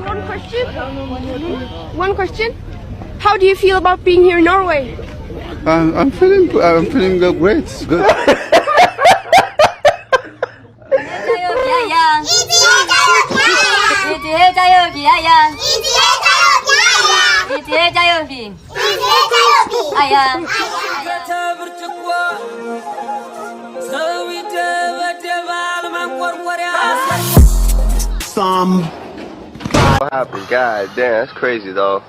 One question. One question. How do you feel about being here in Norway? I'm feeling great. It's good. What happened? God damn, that's crazy though.